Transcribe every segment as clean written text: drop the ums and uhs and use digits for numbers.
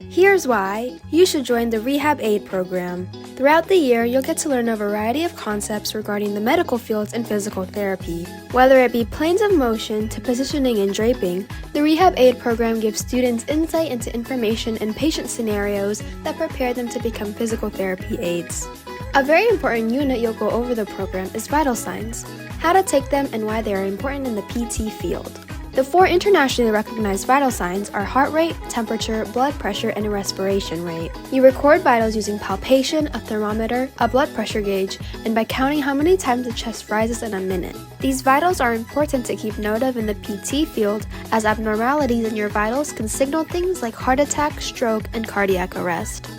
Here's why you should join the Rehab Aid program. Throughout the year, you'll get to learn a variety of concepts regarding the medical fields and physical therapy. Whether it be planes of motion to positioning and draping, the Rehab Aid program gives students insight into information and patient scenarios that prepare them to become physical therapy aides. A very important unit you'll go over the program is vital signs, how to take them and why they are important in the PT field. The 4 internationally recognized vital signs are heart rate, temperature, blood pressure, and respiration rate. You record vitals using palpation, a thermometer, a blood pressure gauge, and by counting how many times the chest rises in a minute. These vitals are important to keep note of in the PT field, as abnormalities in your vitals can signal things like heart attack, stroke, and cardiac arrest.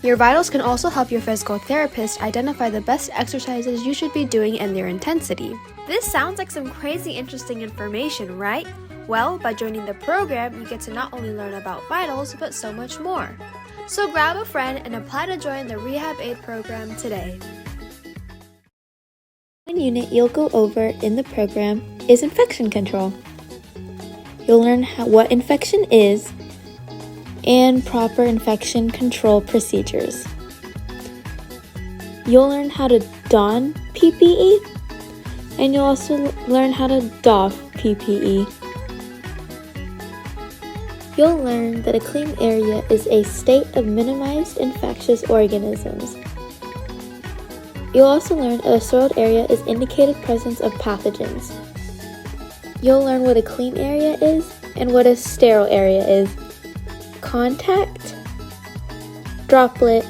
Your vitals can also help your physical therapist identify the best exercises you should be doing and their intensity. This sounds like some crazy interesting information, right? Well, by joining the program, you get to not only learn about vitals, but so much more. So grab a friend and apply to join the Rehab Aid program today. One unit you'll go over in the program is infection control. You'll learn what infection is and proper infection control procedures. You'll learn how to don PPE, and you'll also learn how to doff PPE. You'll learn that a clean area is a state of minimized infectious organisms. You'll also learn a soiled area is indicated presence of pathogens. You'll learn what a clean area is and what a sterile area is, contact, droplet,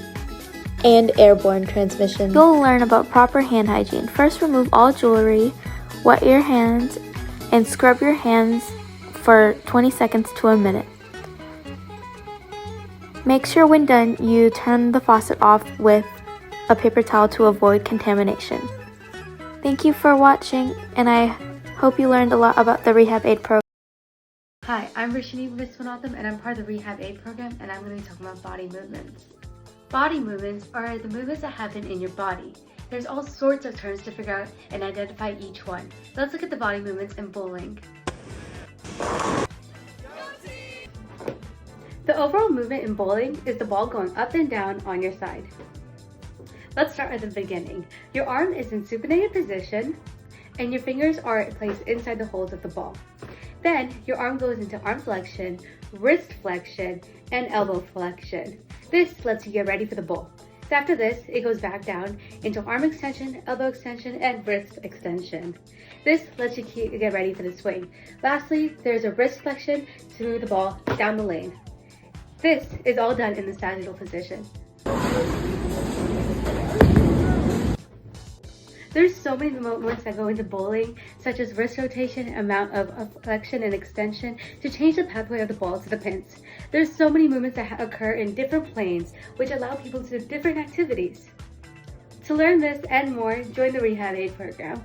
and airborne transmission. You'll learn about proper hand hygiene. First, remove all jewelry, wet your hands, and scrub your hands for 20 seconds to a minute. Make sure when done, you turn the faucet off with a paper towel to avoid contamination. Thank you for watching, and I hope you learned a lot about the Rehab Aid program. Hi, I'm Varshini and I'm part of the Rehab Aid program, and I'm going to be talking about body movements. Body movements are the movements that happen in your body. There's all sorts of terms to figure out and identify each one. Let's look at the body movements in bowling. The overall movement in bowling is the ball going up and down on your side. Let's start at the beginning. Your arm is in supinated position and your fingers are placed inside the holes of the ball. Then your arm goes into arm flexion, wrist flexion, and elbow flexion. This lets you get ready for the bowl. So after this, it goes back down into arm extension, elbow extension, and wrist extension. This lets you get ready for the swing. Lastly, there's a wrist flexion to move the ball down the lane. This is all done in the sagittal position. There's so many movements that go into bowling, such as wrist rotation, amount of flexion and extension to change the pathway of the ball to the pins. There's so many movements that occur in different planes, which allow people to do different activities. To learn this and more, join the Rehab Aid program.